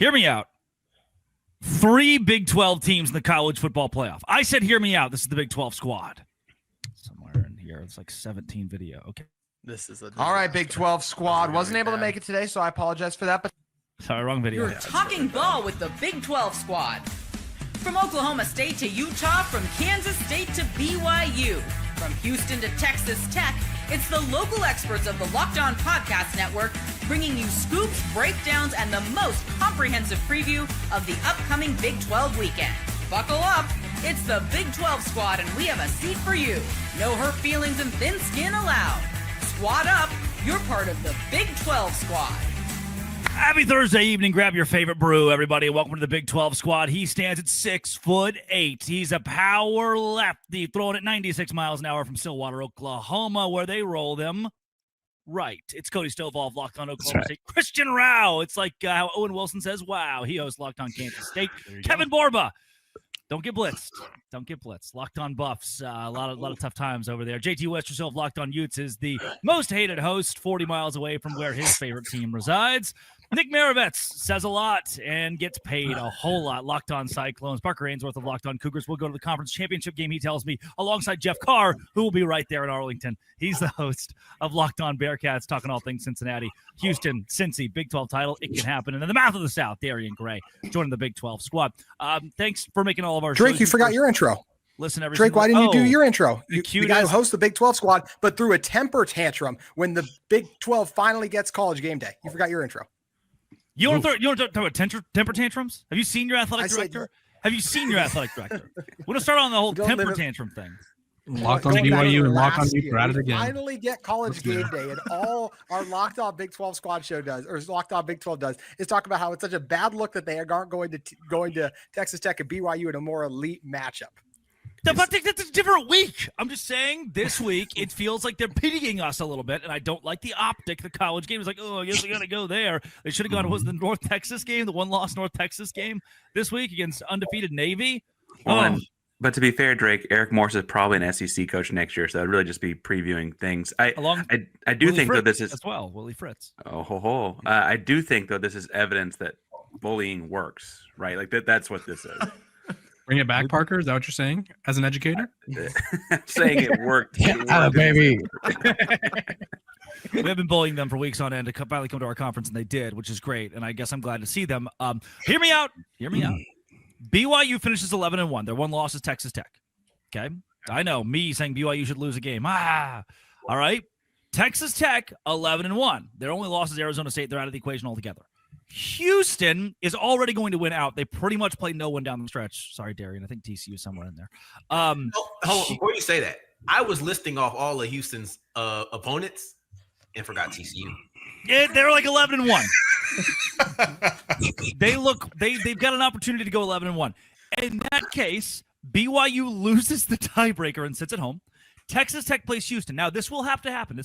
Hear me out. 3 Big 12 teams in the college football playoff. I said, hear me out. This is the Big 12 squad. Somewhere in here. It's like 17 video. Okay. All right, Big 12 squad. Wasn't able to make it today, so I apologize for that. But sorry, wrong video. You're talking ball with the Big 12 squad. From Oklahoma State to Utah, from Kansas State to BYU, from Houston to Texas Tech, it's the local experts of the Locked On Podcast Network bringing you scoops, breakdowns, and the most comprehensive preview of the upcoming Big 12 weekend. Buckle up. It's the Big 12 squad, and we have a seat for you. No hurt feelings and thin skin allowed. Squad up. You're part of the Big 12 squad. Happy Thursday evening. Grab your favorite brew, everybody. Welcome to the Big 12 squad. He stands at 6'8". He's a power lefty, throwing at 96 miles an hour from Stillwater, Oklahoma, where they roll them right. It's Cody Stovall of Locked On Oklahoma State. Christian Rao. It's like how Owen Wilson says, wow. He hosts Locked On Kansas State. Kevin Borba. Don't get blitzed. Don't get blitzed. Locked On Buffs. A lot of tough times over there. JT Westerfield of Locked On Utes is the most hated host 40 miles away from where his favorite team resides. Nick Maravets says a lot and gets paid a whole lot. Locked On Cyclones. Parker Ainsworth of Locked On Cougars will go to the conference championship game, he tells me, alongside Jeff Carr, who will be right there in Arlington. He's the host of Locked On Bearcats, talking all things Cincinnati, Houston, Cincy, Big 12 title. It can happen. And then the mouth of the South, Darian Gray, joining the Big 12 squad. Thanks for making all of our Drake, shows. you forgot your intro. Listen, Drake, why didn't you do your intro? The guy who hosts the Big 12 squad, but threw a temper tantrum when the Big 12 finally gets College Game Day. You forgot your intro. You want to talk about temper tantrums? Have you seen your athletic director? Have you seen your athletic director? We're going to start on the whole temper tantrum thing. Locked on BYU and Locked on Utes at it again. Finally get College Game Day, and all our Locked On Big 12 squad show does, or Locked On Big 12 does, is talk about how it's such a bad look that they aren't going to Texas Tech and BYU in a more elite matchup. But that's a different week. I'm just saying this week it feels like they're pitying us a little bit, and I don't like the optic. The college game is like, oh, I guess we got to go there. They should have gone. Was the North Texas game, the one-loss North Texas game this week against undefeated Navy? But to be fair, Drake, Eric Morse is probably an SEC coach next year, so I'd really just be previewing things. I do Willie think Fritz though this is as well. Willie Fritz. I do think though this is evidence that bullying works, right? Like that's what this is. Bring it back, Parker. Is that what you're saying as an educator? Saying it worked. Baby. We have been bullying them for weeks on end to finally come to our conference, and they did, which is great. And I guess I'm glad to see them. Hear me out. BYU finishes 11-1. Their one loss is Texas Tech. Okay, I know me saying BYU should lose a game. All right. Texas Tech 11-1. Their only loss is Arizona State. They're out of the equation altogether. Houston is already going to win out. They pretty much play no one down the stretch. Sorry, Darian. I think TCU is somewhere in there. Before you say that, I was listing off all of Houston's opponents and forgot TCU. Yeah, they're like 11-1. They've got an opportunity to go 11-1. In that case, BYU loses the tiebreaker and sits at home. Texas Tech plays Houston. Now, this will have to happen.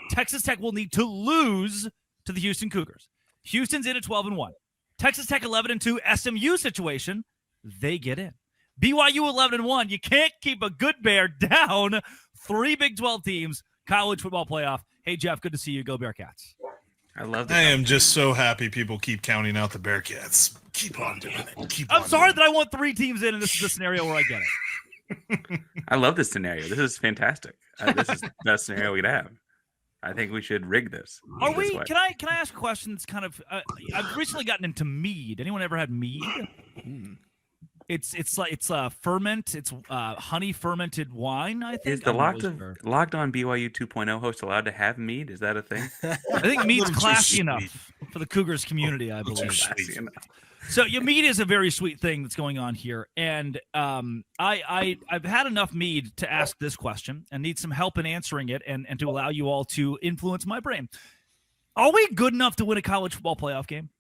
Texas Tech will need to lose to the Houston Cougars. Houston's in at 12-1. Texas Tech 11-2. SMU situation, they get in. BYU 11-1. You can't keep a good bear down. 3 Big 12 teams, college football playoff. Hey, Jeff, good to see you. Go Bearcats. I love that. I am just so happy people keep counting out the Bearcats. Keep on doing it. I'm sorry that I want 3 teams in, and this is the scenario where I get it. I love this scenario. This is fantastic. This is the best scenario we could have. I think we should rig this. Are we? Can I ask a question that's kind of? I've recently gotten into mead. Anyone ever had mead? It's ferment. It's honey fermented wine. I think. Is the Locked On BYU 2.0 host allowed to have mead? Is that a thing? I think mead's classy enough for the Cougars community. I believe. So mead is a very sweet thing that's going on here, and I've had enough mead to ask this question and need some help in answering it, and to allow you all to influence my brain. Are we good enough to win a college football playoff game?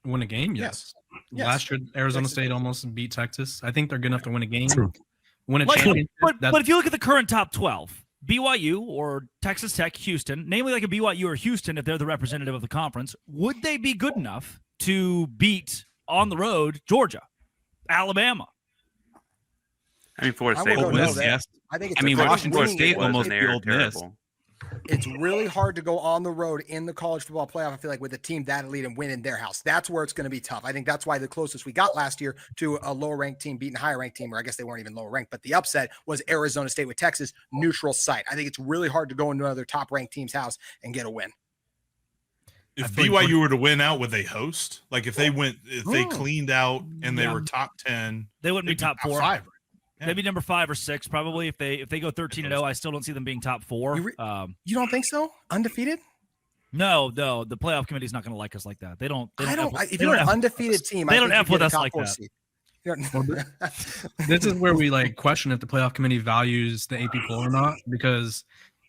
Win a game? Yes. Last year, Arizona State almost beat Texas. I think they're good enough to win a game. True. Win a championship. But if you look at the current top 12, BYU or Texas Tech, Houston, namely like a BYU or Houston, if they're the representative of the conference, would they be good enough to beat on the road Georgia, Alabama? I mean, Florida State. Yes. I think it's Washington State almost beat Ole Miss. it's really hard to go on the road in the college football playoff. I feel like with a team that elite and win in their house, that's where it's going to be tough. I think that's why the closest we got last year to a lower ranked team beating a higher ranked team, or I guess they weren't even lower ranked, but the upset was Arizona State with Texas, neutral site. I think it's really hard to go into another top ranked team's house and get a win. If BYU were to win out, would they host? Like if they cleaned out and they were top 10, they wouldn't be top 4. 5. Yeah. Maybe number 5 or 6, probably. If they go 13-0, I still don't see them being top 4. You don't think so? Undefeated? No, the playoff committee is not going to like us like that. They don't. If you're an undefeated team, they don't F with us like that. This is where we question if the playoff committee values the AP poll or not, because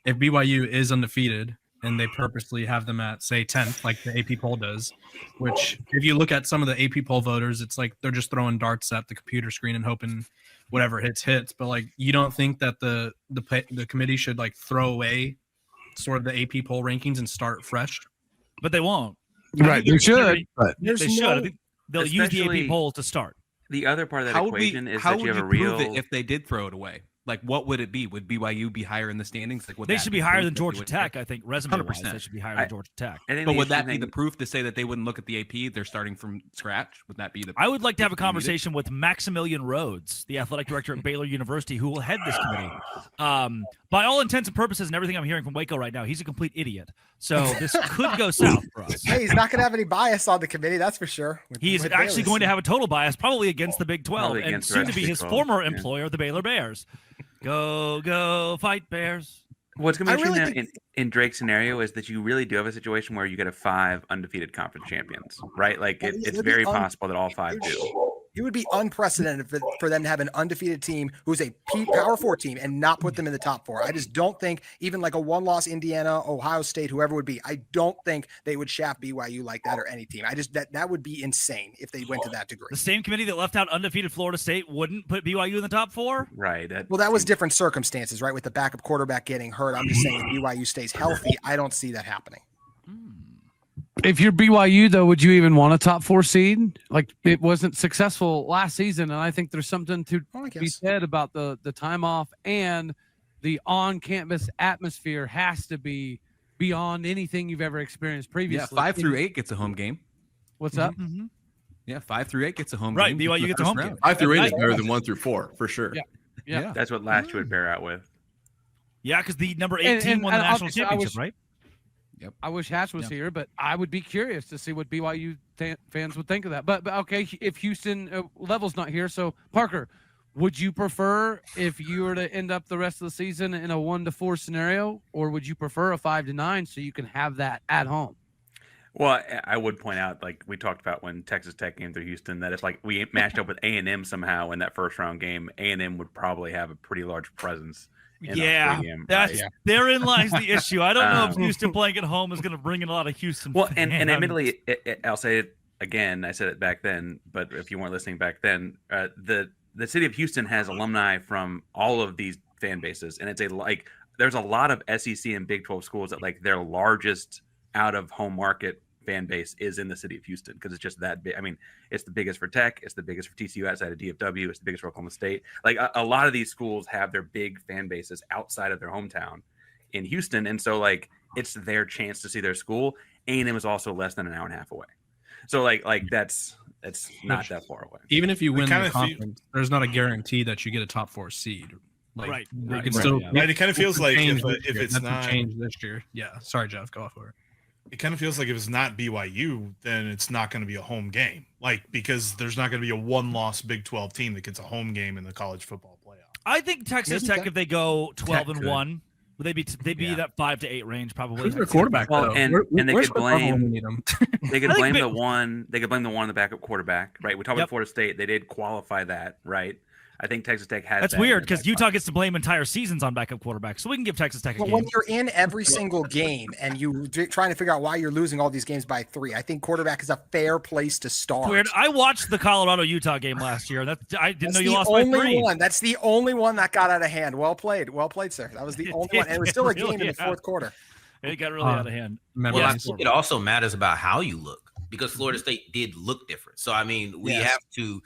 if BYU is undefeated and they purposely have them at, say, 10th, like the AP poll does, which if you look at some of the AP poll voters, it's like they're just throwing darts at the computer screen and hoping whatever hits. But like, you don't think that the committee should like throw away sort of the AP poll rankings and start fresh? But they won't. Right, they should. But they should. I think they'll use the AP poll to start. The other part of that equation is that you have a real. Prove it if they did throw it away? Like, what would it be? Would BYU be higher in the standings? Like, they should be higher than Georgia Tech. I think resume-wise, they should be higher than Georgia Tech. But would that be the proof to say that they wouldn't look at the AP? They're starting from scratch. Would that be the? I would like to have a conversation with Maximilian Rhodes, the athletic director at Baylor University, who will head this committee. By all intents and purposes, and everything I'm hearing from Waco right now, he's a complete idiot. So this could go south for us. Hey, he's not going to have any bias on the committee, that's for sure. He's actually going to have a total bias, probably against the Big 12, and soon to be his former employer, the Baylor Bears. Go, fight Bears. What's going to be interesting in Drake's scenario is that you really do have a situation where you get 5 undefeated conference champions, right? Like it's very possible that all 5 do. It would be unprecedented for them to have an undefeated team who's a Power 4 team and not put them in the top 4. I just don't think even like a one-loss Indiana, Ohio State, whoever would be, I don't think they would shaft BYU like that or any team. I just that would be insane if they went to that degree. The same committee that left out undefeated Florida State wouldn't put BYU in the top 4? Right. That was different circumstances, right? With the backup quarterback getting hurt. I'm just saying if BYU stays healthy, I don't see that happening. If you're BYU, though, would you even want a top 4 seed? Like, it wasn't successful last season, and I think there's something to be said about the time off, and the on-campus atmosphere has to be beyond anything you've ever experienced previously. Yeah, 5 through 8 gets a home game. What's up? Mm-hmm. Yeah, 5 through 8 gets a home game. Right, BYU gets a home game. 5 through 8 is better than 1 through 4, for sure. Yeah. That's what last year would bear out with. Yeah, because the number 8 team won the national championship, right? Yep. I wish Hatch was here, but I would be curious to see what BYU fans would think of that. But okay, if Houston Level's not here, so Parker, would you prefer if you were to end up the rest of the season in a 1-4 scenario, or would you prefer a 5-9 so you can have that at home? Well, I would point out, like we talked about when Texas Tech came through Houston, that if like we matched up with A&M somehow in that first round game, A&M would probably have a pretty large presence. Therein lies the issue. I don't know if Houston playing at home is going to bring in a lot of Houston fans. And admittedly, I'll say it again. I said it back then, but if you weren't listening back then, the city of Houston has alumni from all of these fan bases, and there's a lot of SEC and Big 12 schools that like their largest out of home market fan base is in the city of Houston because it's just that big. I mean, it's the biggest for Tech, it's the biggest for TCU outside of DFW, it's the biggest for Oklahoma State. Like a lot of these schools have their big fan bases outside of their hometown in Houston, and so like it's their chance to see their school. A&M is also less than an hour and a half away, so like that's not that far away. Even if you win the conference, there's not a guarantee that you get a top 4 seed. Like, right. It kind of feels like if it's not changed this year. Yeah. Sorry, Jeff. Go for it. It kind of feels like if it's not BYU, then it's not going to be a home game. Like, because there's not going to be a one-loss Big 12 team that gets a home game in the college football playoff. I think Texas Tech, if they go 12-1, would they'd be that 5 to 8 range probably. Who's their quarterback? Well, and they could blame they could blame the one the backup quarterback, right? We talked about Florida State. They did qualify that, right? I think Texas Tech has. That's weird because Utah gets to blame entire seasons on backup quarterbacks, so we can give Texas Tech a game. When you're in every single game and you're trying to figure out why you're losing all these games by 3, I think quarterback is a fair place to start. Weird. I watched the Colorado-Utah game last year. I didn't know you lost by 3. That's the only one that got out of hand. Well played, sir. That was the only one. And it was still a game in the fourth quarter. It got really out of hand. Well, I think it also matters about how you look because Florida State did look different. So I mean, we have to.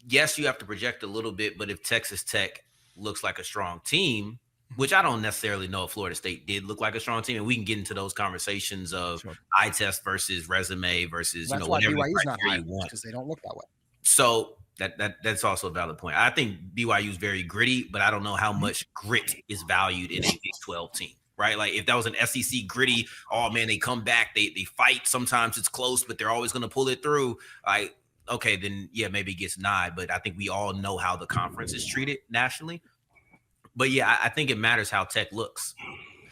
Yes, you have to project a little bit, but if Texas Tech looks like a strong team, which I don't necessarily know if Florida State did look like a strong team, and we can get into those conversations of eye test versus resume versus That's why whatever BYU's not criteria high you want. because they don't look that way. So that's also a valid point. I think BYU is very gritty, but I don't know how much grit is valued in a Big 12 team, right? Like if that was an SEC gritty, oh man, they come back, they fight. Sometimes it's close, but they're always going to pull it through. Like, okay, then yeah, maybe it gets nigh, but I think we all know how the conference is treated nationally. But yeah, I think it matters how Tech looks.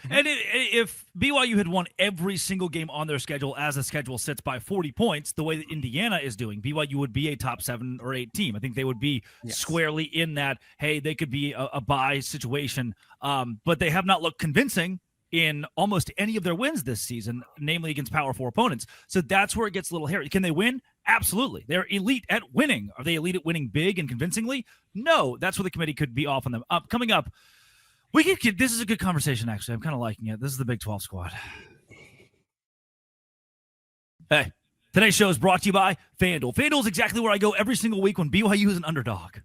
And if BYU had won every single game on their schedule as the schedule sits by 40 points, the way that Indiana is doing, BYU would be a top 7 or 8 team. I think they would be squarely in that, hey, they could be a bye situation. But they have not looked convincing in almost any of their wins this season, namely against Power 4 opponents. So that's where it gets a little hairy. Can they win? Absolutely. They're elite at winning. Are they elite at winning big and convincingly? No. That's where the committee could be off on them. Coming up, this is a good conversation, actually. I'm kind of liking it. This is the Big 12 squad. Hey, today's show is brought to you by FanDuel. FanDuel is exactly where I go every single week when BYU is an underdog.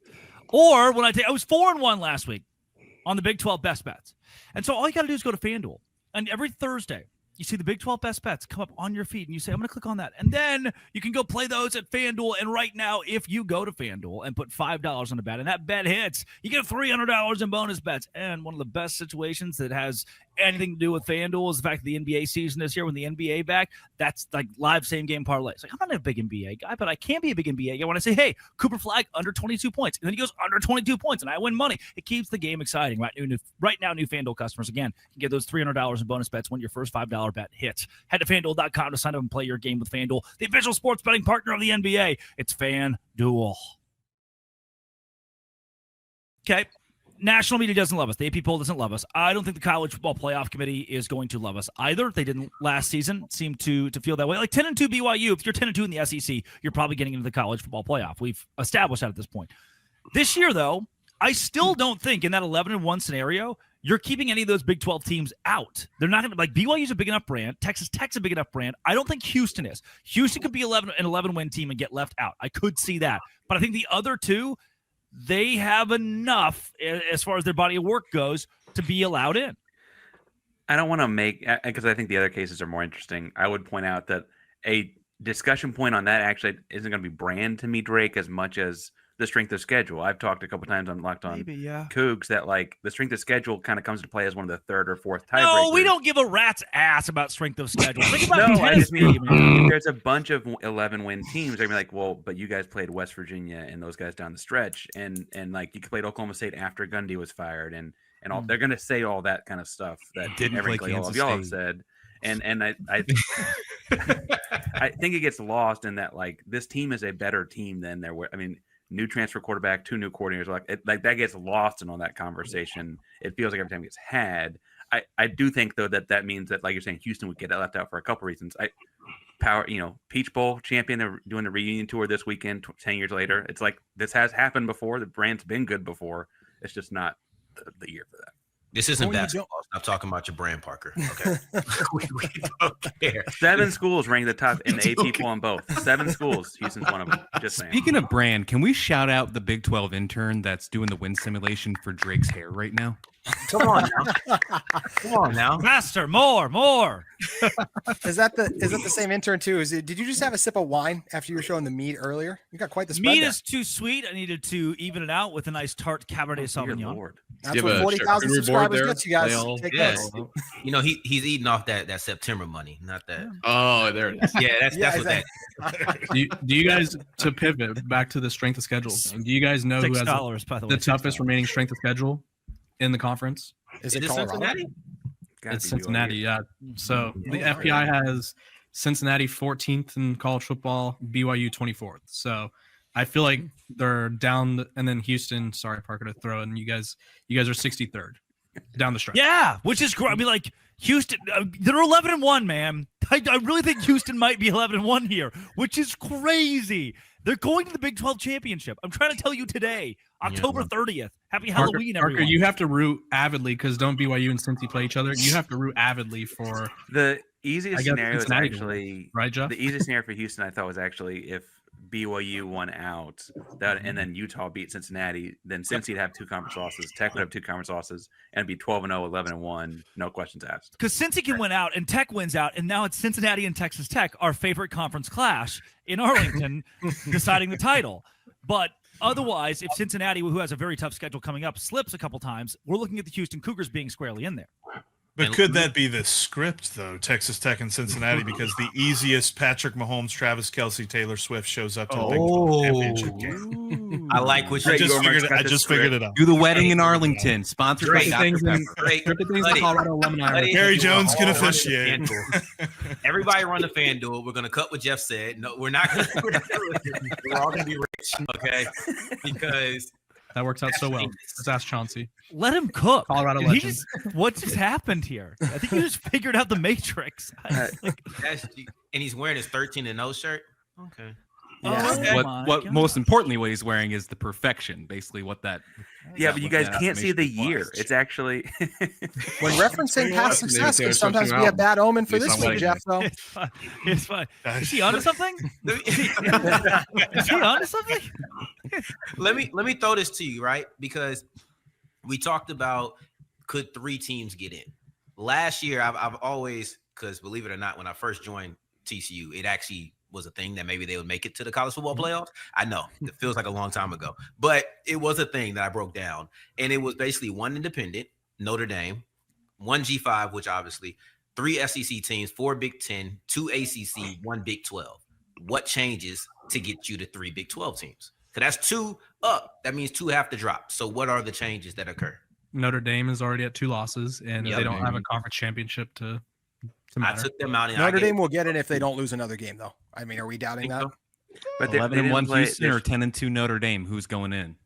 Or when I was 4-1 last week on the Big 12 best bets. And so all you got to do is go to FanDuel. And every Thursday, you see the Big 12 best bets come up on your feed, and you say, I'm going to click on that. And then you can go play those at FanDuel. And right now, if you go to FanDuel and put $5 on a bet, and that bet hits, you get $300 in bonus bets. And one of the best situations that has anything to do with FanDuel is the fact that the NBA season is here. When the NBA back, that's like live same-game parlays. Like, I'm not a big NBA guy, but I can be a big NBA guy when I say, hey, Cooper Flag under 22 points. And then he goes under 22 points, and I win money. It keeps the game exciting. Right now, new FanDuel customers, again, can get those $300 in bonus bets when your first $5 bet hits. Head to FanDuel.com to sign up and play your game with FanDuel, the official sports betting partner of the NBA. It's FanDuel. Okay. National media doesn't love us. The AP poll doesn't love us. I don't think the College Football Playoff Committee is going to love us either. They didn't last season seem to feel that way. Like 10-2 BYU, if you're 10-2 in the SEC, you're probably getting into the College Football Playoff. We've established that at this point. This year, though, I still don't think in that 11-1 scenario, you're keeping any of those Big 12 teams out. They're not going to, like, BYU's a big enough brand. Texas Tech's a big enough brand. I don't think Houston is. Houston could be an 11-win team and get left out. I could see that. But I think the other two, they have enough as far as their body of work goes to be allowed in. I don't want to make, because I think the other cases are more interesting. I would point out that a discussion point on that actually isn't going to be brand to me, Drake, as much as the strength of schedule. I've talked a couple times on Locked On Cougs that like the strength of schedule kind of comes into play as one of the third or fourth tiebreakers. No, we don't give a rat's ass about strength of schedule. Think about no, I just mean there's a bunch of 11-win teams. They're gonna be like, well, but you guys played West Virginia and those guys down the stretch, and like you played Oklahoma State after Gundy was fired, and all they're gonna say all that kind of stuff that didn't play Kansas all of y'all have said. And I I think it gets lost in that like this team is a better team than there were. I mean, new transfer quarterback, 2 new coordinators, like that gets lost in all that conversation. It feels like every time it gets had. I do think though that means that, like you're saying, Houston would get left out for a couple reasons. Peach Bowl champion, they're doing the reunion tour this weekend, 10 years later. It's like this has happened before. The brand's been good before. It's just not the year for that. This isn't basketball. Stop talking about your brand, Parker. Okay. we don't care. 7 schools ranked the top in the AP poll on both. 7 schools. Houston's one of them. Just saying. Speaking of brand, can we shout out the Big 12 intern that's doing the win simulation for Drake's hair right now? Come on now. Come on now. Master, more. Is that the same intern too? Did you just have a sip of wine after you were showing the mead earlier? You got quite the spread. Mead there. is too sweet. I needed to even it out with a nice tart Cabernet Sauvignon. Lord. That's what 40,000 subscribers gets you guys. Take notes. You know, he's eating off that September money, not that. Oh, there it is. Yeah, that's exactly. what that. Do you guys, to pivot back to the strength of schedule, do you guys know who has $6, by the way, the toughest remaining strength of schedule in the conference? Is it Cincinnati? It's Cincinnati, yeah. So the FPI has Cincinnati 14th in college football, BYU 24th. So I feel like they're down, and then Houston. Sorry, Parker, to throw in. You guys are 63rd down the stretch. Yeah, which is great. I mean, like Houston, they're 11-1, man. I really think Houston might be 11-1 here, which is crazy. They're going to the Big 12 championship. I'm trying to tell you today, October 30th. Happy Halloween, everyone. Parker, you have to root avidly because don't BYU and Cincy play each other. You have to root avidly for the easiest scenario is actually right, Jeff? The easiest scenario for Houston, I thought, was actually if BYU won out, that and then Utah beat Cincinnati, then Cincy'd have 2 conference losses, Tech would have 2 conference losses, and be 12-0, 11-1, no questions asked. Because Cincy can win out and Tech wins out, and now it's Cincinnati and Texas Tech, our favorite conference clash in Arlington, deciding the title. But otherwise, if Cincinnati, who has a very tough schedule coming up, slips a couple times, we're looking at the Houston Cougars being squarely in there. But could that be the script, though, Texas Tech and Cincinnati? Because the easiest Patrick Mahomes, Travis Kelce, Taylor Swift shows up to the Big 12 championship game. I like what I you just figured it out. Do the wedding in Arlington, sponsored by Dr. Pepper. Gary Jones can officiate. Everybody run the FanDuel. We're gonna cut what Jeff said. No, we're not gonna. We're all gonna be rich, okay? Because that works out so well. Let's ask Chauncey. Let him cook. Colorado What just happened here? I think he just figured out the Matrix. and he's wearing his 13-0 shirt. Okay. Yeah. What most importantly, what he's wearing is the perfection. Basically, what that. Yeah, but you guys can't see the year. It's actually when referencing past success can sometimes be a bad omen for this week, Jeff. Though it's fine. Is he onto something? Is he onto something? Let me throw this to you, right? Because we talked about could 3 teams get in last year. I've always, because believe it or not, when I first joined TCU, it actually was a thing that maybe they would make it to the college football playoffs. I know it feels like a long time ago, but it was a thing that I broke down, and it was basically 1 independent, Notre Dame, 1 G5, which obviously 3 SEC teams, 4 Big 10, 2 ACC, 1 Big 12. What changes to get you to 3 Big 12 teams? Because that's 2 up. That means 2 have to drop. So what are the changes that occur? Notre Dame is already at 2 losses, and they don't have a conference championship to I took them out. Notre Dame will get in if they don't lose another game, though. I mean, are we doubting that? So? But 11-1 Houston or 10-2 Notre Dame? Who's going in?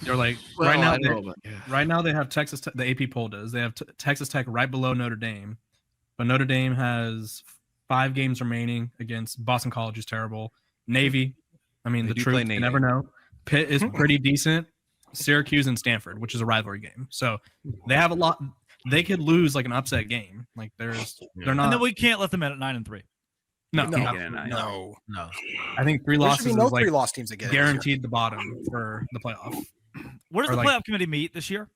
They're like right now they have Texas. The AP poll does. They have Texas Tech right below Notre Dame, but Notre Dame has 5 games remaining against Boston College, who's terrible. Navy, I mean, the truth, you never know. Pitt is pretty decent. Syracuse and Stanford, which is a rivalry game. So they have a lot. They could lose like an upset game. Like they're not. And then we can't let them in at 9-3. No. I think 3 losses should be no is like 3 loss teams that get guaranteed the bottom for the playoff. Where does the playoff committee meet this year?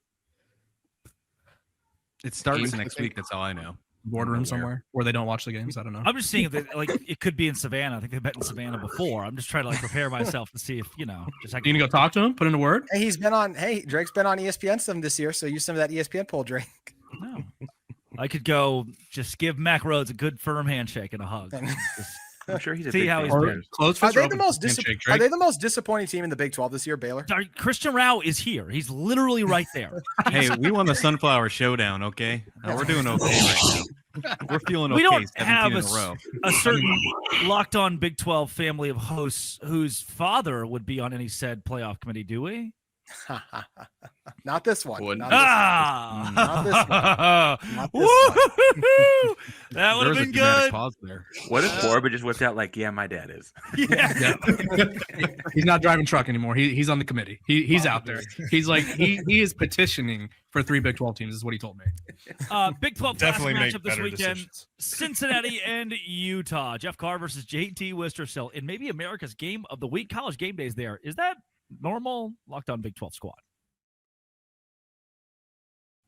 It starts next week. That's all I know. Boardroom somewhere where they don't watch the games. I don't know. I'm just seeing if it could be in Savannah. I think they've met in Savannah before. I'm just trying to prepare myself to see if just like. You gonna go talk to him? Put in a word. Hey, Drake's been on ESPN some this year, so use some of that ESPN poll, Drake. No, I could go just give Mac Rhodes a good firm handshake and a hug. I'm sure he's a see big how he's fan. doing. Are they the most disappointing team in the Big 12 this year, Baylor? Christian Rao is here. He's literally right there. Hey, we won the Sunflower Showdown. Okay, we're doing okay right now. We're feeling okay. We don't have in a row. a certain locked on Big 12 family of hosts whose father would be on any said playoff committee, do we? Not this one. Not this one. That would have been good. Pause there. What if Corbin just whipped out like, yeah, my dad is? Yeah. He's not driving truck anymore. He's on the committee. He's out there. He's like he is petitioning for 3 Big 12 teams is what he told me. Big 12 definitely matchup this better weekend. decisions. Cincinnati and Utah. Jeff Carr versus JT Wistersill in maybe America's game of the week. College Game Days there. Is that normal? Locked on Big 12 squad.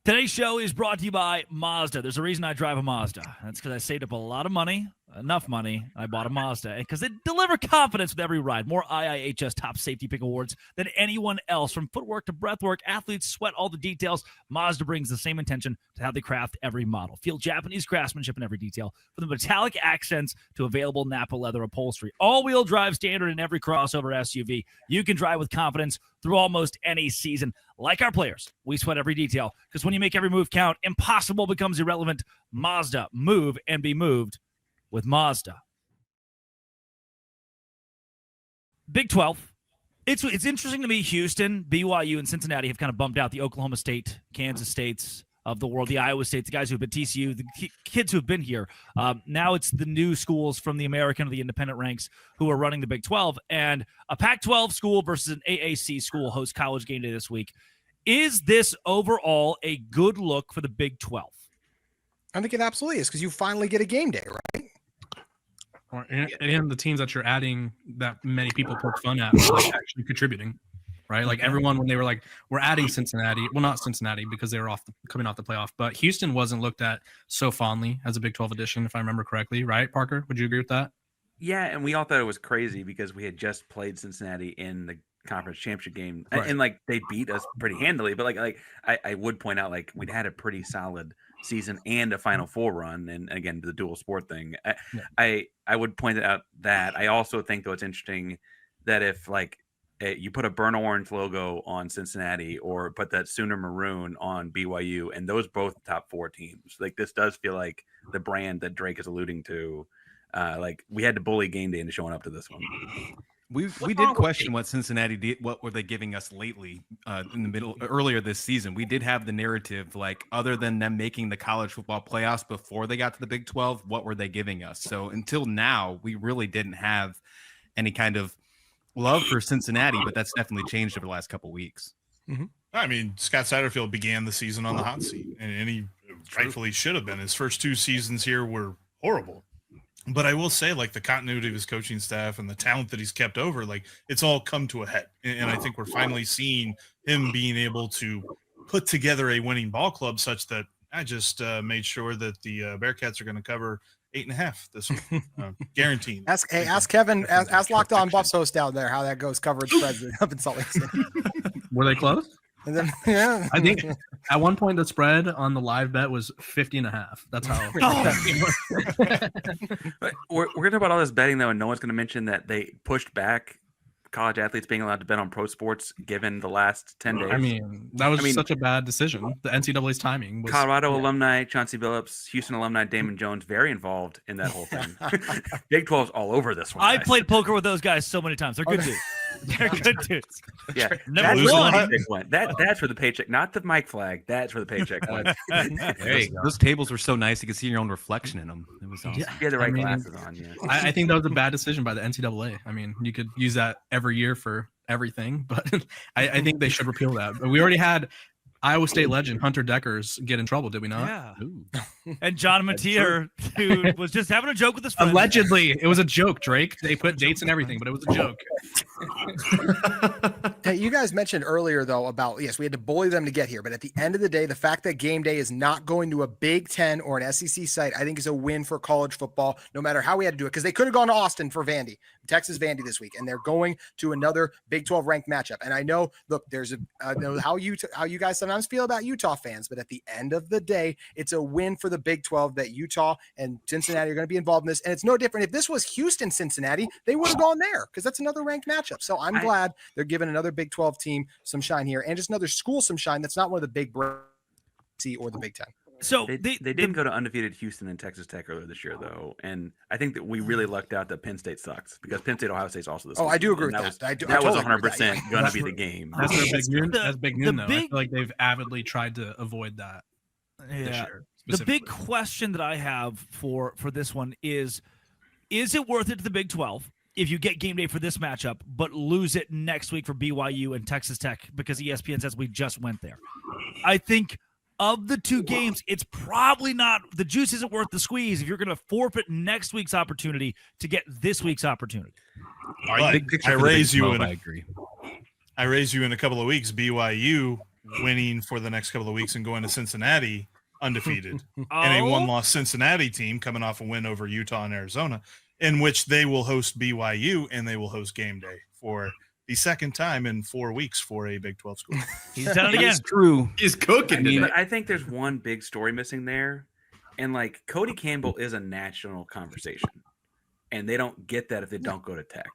Today's show is brought to you by Mazda. There's a reason I drive a Mazda. That's because I saved up a lot of money, enough money. I bought a Mazda because they deliver confidence with every ride. More IIHS top safety pick awards than anyone else. From footwork to breathwork, athletes sweat all the details. Mazda brings the same intention to how they craft every model. Feel Japanese craftsmanship in every detail, from the metallic accents to available Napa leather upholstery. All-wheel drive standard in every crossover SUV. You can drive with confidence through almost any season. Like our players, we sweat every detail because when you make every move count, impossible becomes irrelevant. Mazda, move and be moved with Mazda. Big 12. It's interesting to me. Houston, BYU, and Cincinnati have kind of bumped out the Oklahoma State, Kansas States of the world, the Iowa States, the guys who've been TCU, the kids who've been here. Now it's the new schools from the American or the independent ranks who are running the Big 12. And a Pac-12 school versus an AAC school hosts College Game Day this week. Is this overall a good look for the Big 12? I think it absolutely is because you finally get a game day, right? Or and the teams that you're adding that many people poke fun at are like actually contributing, right? Like everyone when they were like, we're adding Cincinnati. Well, not Cincinnati because they were coming off the playoff, but Houston wasn't looked at so fondly as a Big 12 addition, if I remember correctly, right? Parker, would you agree with that? Yeah, and we all thought it was crazy because we had just played Cincinnati in the conference championship game, Right. and like they beat us pretty handily. But like I would point out, like we'd had a pretty solid season and a Final Four run, and again the dual sport thing. I would point out that I also think though it's interesting that if like you put a burnt orange logo on Cincinnati or put that Sooner maroon on BYU, and those both top 4 teams, like this does feel like the brand that Drake is alluding to. Like we had to bully game day into showing up to this one. We did question what Cincinnati did. What were they giving us lately in the middle earlier this season? We did have the narrative, like other than them making the college football playoffs before they got to the Big 12, what were they giving us? So until now, we really didn't have any kind of love for Cincinnati, but that's definitely changed over the last couple of weeks. Mm-hmm. I mean, Scott Satterfield began the season on the hot seat, and he rightfully should have been. His first 2 seasons here were horrible. But I will say, like, the continuity of his coaching staff and the talent that he's kept over, like, it's all come to a head. And I think we're finally seeing him being able to put together a winning ball club such that I just made sure that the Bearcats are going to cover 8.5 this week. Guaranteed. Ask Kevin, ask Locked On Buffs host down there how that goes coverage spreads up in Salt Lake City. Were they close? And then, yeah. I think at one point the spread on the live bet was 50.5. That's how. We're going to talk about all this betting though, and no one's going to mention that they pushed back college athletes being allowed to bet on pro sports given the last 10 days. I mean, that was such a bad decision. The NCAA's timing was. Colorado alumni Chauncey Billups, Houston alumni Damon Jones, very involved in that whole thing. Big 12's all over this one. I played poker with those guys so many times. They're good dudes. They're good dudes. Yeah, Never that's won. where the paycheck went. That's for the paycheck, not the mic flag. That's where the paycheck went. There you go. Those tables were so nice; you could see your own reflection in them. It was awesome. You had the right glasses on. Yeah, I think that was a bad decision by the NCAA. I mean, you could use that every year for everything, but I think they should repeal that. But we already had Iowa State legend Hunter Deckers get in trouble, did we not? Yeah. And John Mateer, who was just having a joke with his friends. Allegedly, it was a joke, Drake. They put dates and everything, but it was a joke. Hey, you guys mentioned earlier, though, about, yes, we had to bully them to get here. But at the end of the day, the fact that Game Day is not going to a Big Ten or an SEC site, I think is a win for college football, no matter how we had to do it. Because they could have gone to Austin for Vandy, Texas Vandy this week, and they're going to another Big 12 ranked matchup. And I know, look, there's I know how you guys sometimes feel about Utah fans, but at the end of the day, it's a win for the Big 12 that Utah and Cincinnati are going to be involved in this. And it's no different. If this was Houston, Cincinnati, they would have gone there because that's another ranked matchup. So I'm glad they're giving another Big 12 team some shine here and just another school some shine. That's not one of the big or the Big 10. So they did go to undefeated Houston and Texas Tech earlier this year, though, and I think that we really lucked out that Penn State sucks because Penn State Ohio State's also this. Oh, I do agree with that. That was 100% going to be the game. That's their big noon. That's big noon, though. I feel like they've avidly tried to avoid that. This year, the big question that I have for this one is it worth it to the Big 12 if you get Game Day for this matchup, but lose it next week for BYU and Texas Tech because ESPN says we just went there? I think of the two games, it's probably not – the juice isn't worth the squeeze if you're going to forfeit next week's opportunity to get this week's opportunity. I raise you I agree. I raise you in a couple of weeks, BYU winning for the next couple of weeks and going to Cincinnati undefeated. And a one-loss Cincinnati team coming off a win over Utah and Arizona, in which they will host BYU and they will host Game Day for the second time in 4 weeks for a Big 12 school. He's done it again. It's true. He's cooking. But I think there's one big story missing there, and like Cody Campbell is a national conversation, and they don't get that if they don't go to Tech.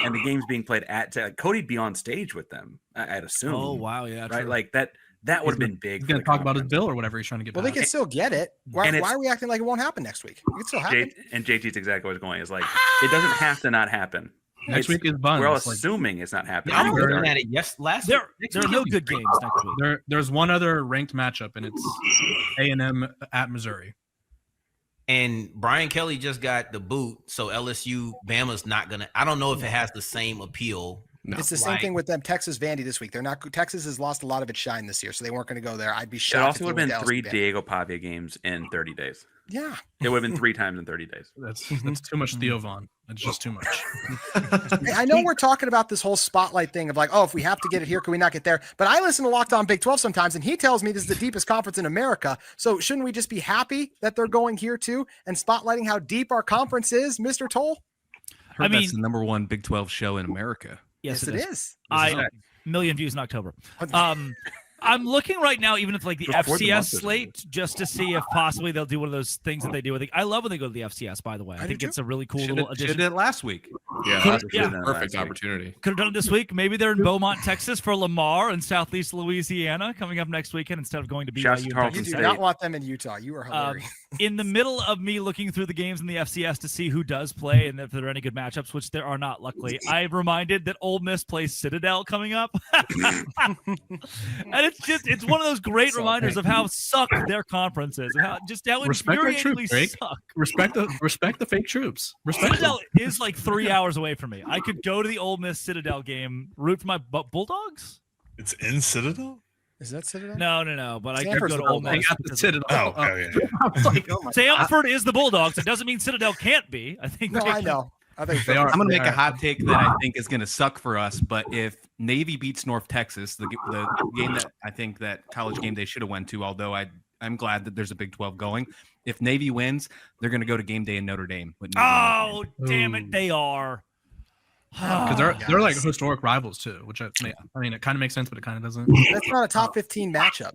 And the game's being played at Tech. Like, Cody'd be on stage with them, I'd assume. Oh wow, yeah, right. true. Like that would have been big. He's going to talk about his bill or whatever he's trying to get. Well, they can still get it. Why are we acting like it won't happen next week? It can still happen. And JT's exactly what's going. Is like it doesn't have to not happen. Next week is fun. We're all assuming it's not happening. I'm looking at it. Yes, last there are no good games next week. There's one other ranked matchup, and it's A&M at Missouri. And Brian Kelly just got the boot, so LSU Bama's not gonna. I don't know if it has the same appeal. No. It's the same thing with them. Texas Vandy this week. They're not. Texas has lost a lot of its shine this year, so they weren't going to go there. I'd be shocked. It also would have been 3 Diego Pavia games in 30 days. Yeah. It would have been 3 times in 30 days. That's too much Theo Vaughn. That's just too much. Hey, I know we're talking about this whole spotlight thing of like, oh, if we have to get it here, can we not get there? But I listen to Locked On Big 12 sometimes, and he tells me this is the deepest conference in America. So shouldn't we just be happy that they're going here too and spotlighting how deep our conference is, Mr. Toll? I mean, that's the #1 Big 12 show in America. Yes, it is. Million views in October. I'm looking right now, even at like the FCS slate, just to see if possibly they'll do one of those things that they do. I love when they go to the FCS, by the way. I think it's a really cool little addition. Did it last week. Yeah, perfect opportunity. Could have done it this week. Maybe they're in Beaumont, Texas for Lamar and Southeast Louisiana coming up next weekend instead of going to BYU. You do not want them in Utah. You are hilarious. In the middle of me looking through the games in the FCS to see who does play and if there are any good matchups, which there are not, luckily, I'm reminded that Ole Miss plays Citadel coming up. And it's one of those great reminders of how suck their conference is, and how infuriatingly suck. Respect the fake troops. Citadel is like 3 hours away from me. I could go to the Ole Miss Citadel game, root for my Bulldogs. It's in Citadel? Is that Citadel? No. But I could go to Ole Miss. Citadel. Yeah. Samford is the Bulldogs. It doesn't mean Citadel can't be. I think. No, I know. I think they are. I'm going to make a hot take that I think is going to suck for us. But if Navy beats North Texas, the game that I think that College Game Day should have went to, although I'm glad that there's a Big 12 going. If Navy wins, they're going to go to Game Day in Notre Dame. Oh, damn it, they are. Because they're like historic rivals too, which I mean, it kind of makes sense, but it kind of doesn't. That's not a top 15 matchup.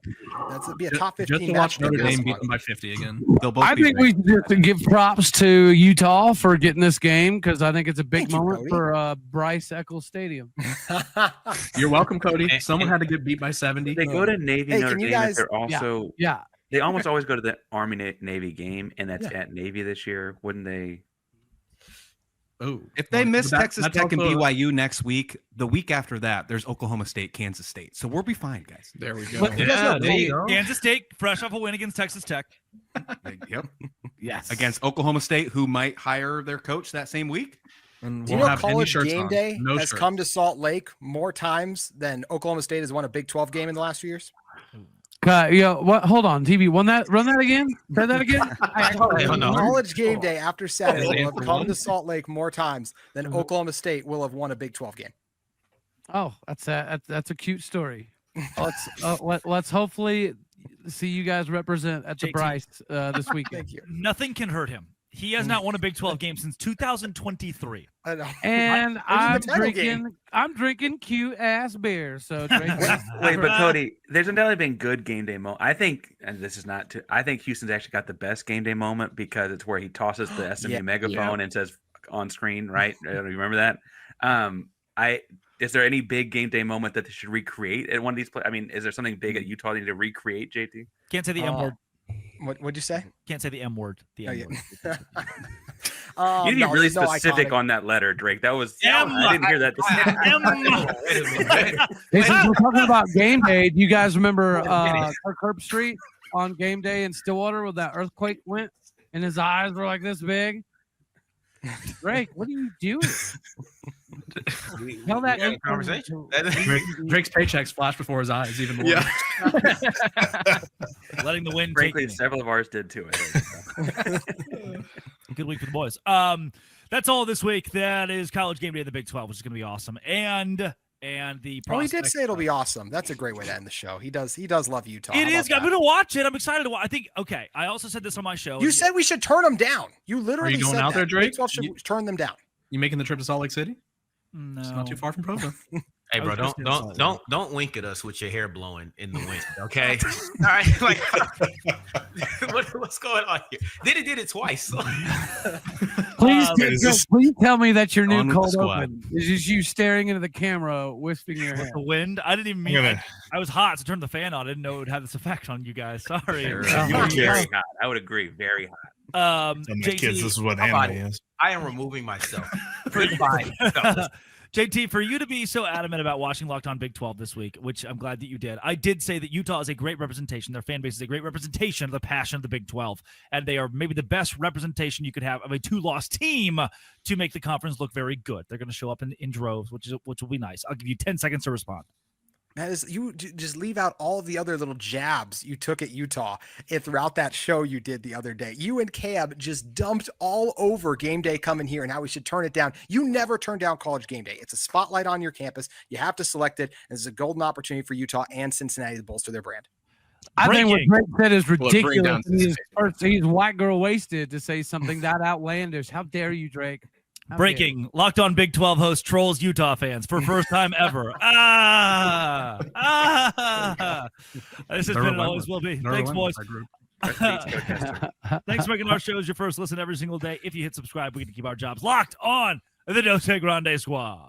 That's be a top 15 just to watch Notre Dame beat them by 50 again. I think we should just give props to Utah for getting this game because I think it's a big moment for Bryce Eccles Stadium. You're welcome, Cody. Someone had to get beat by 70. They go to Navy Notre Dame. Guys, they're also yeah. They almost always go to the Army Navy game, and that's at Navy this year. Wouldn't they? Oh, if they miss Texas Tech and BYU next week, the week after that, there's Oklahoma State, Kansas State. So we'll be fine, guys. There we go. There you go. Kansas State, fresh off a win against Texas Tech. Yep. Yes. Against Oklahoma State, who might hire their coach that same week. And do you know College Game Day has come to Salt Lake more times than Oklahoma State has won a Big 12 game in the last few years? What? Hold on, TV. Run that again. Say that again. College Game Day after Saturday will have come to Salt Lake more times than Oklahoma State will have won a Big 12 game. Oh, that's a cute story. Let's hopefully see you guys represent at the Bryce this weekend. Thank you. Nothing can hurt him. He has not won a Big 12 game since 2023. I know. And I'm drinking cute ass beer. So wait, but Cody, there's undoubtedly been good game day moment. I think, and this is not to, I think Houston's actually got the best game day moment because it's where he tosses the SMU megaphone and says on screen, right? You remember that? Is there any big game day moment that they should recreate at one of these plays? I mean, is there something big at Utah they need to recreate, JT? Can't say the M word. What'd you say? Can't say the M word. The M word. You need to be really specific on that letter, Drake. That was I didn't hear that. We're talking about game day. Do you guys remember Kirk Street on game day in Stillwater when that earthquake went and his eyes were like this big? Drake, what are you doing? Tell that conversation. Drake's paychecks flash before his eyes even more. Yeah. Letting the wind. Frankly, several of ours did too. I think. Good week for the boys. That's all this week. That is College Game Day in the Big 12, which is going to be awesome. And the he did say it'll be awesome. That's a great way to end the show. He does love Utah. It is. I'm going to watch it. I'm excited to watch. I think. Okay. I also said this on my show. You said we should turn them down. You literally Are you going said out there, Drake? Big 12 should turn them down. You making the trip to Salt Lake City? No. It's not too far from Provo. Hey, bro, don't wink at us with your hair blowing in the wind, okay? All right, like what's going on here? They did it twice. Please tell me that your new cold open is just you staring into the camera, wisping your hair. The wind. I didn't even mean. I was hot, so I turned the fan on. I didn't know it would have this effect on you guys. Sorry. You were very hot. I would agree. Very hot. JT, kids, this is what anime is. I am removing myself. Goodbye. JT, for you to be so adamant about watching Locked On Big 12 this week, which I'm glad that you did, I did say that Utah is a great representation. Their fan base is a great representation of the passion of the Big 12, and they are maybe the best representation you could have of a two-loss team to make the conference look very good. They're going to show up in droves, which will be nice. I'll give you 10 seconds to respond. That is, you just leave out all of the other little jabs you took at Utah and throughout that show you did the other day. You and Cab just dumped all over game day coming here and how we should turn it down. You never turn down College Game Day. It's a spotlight on your campus. You have to select it. And it's a golden opportunity for Utah and Cincinnati to bolster their brand. I think what Drake said is ridiculous. He's white girl wasted to say something that outlandish. How dare you, Drake? Breaking, Locked On Big 12 host trolls Utah fans for first time ever. This has been and always will be. Thanks, boys. Thanks for making our shows your first listen every single day. If you hit subscribe, we can keep our jobs locked on the Doce Grande Squad.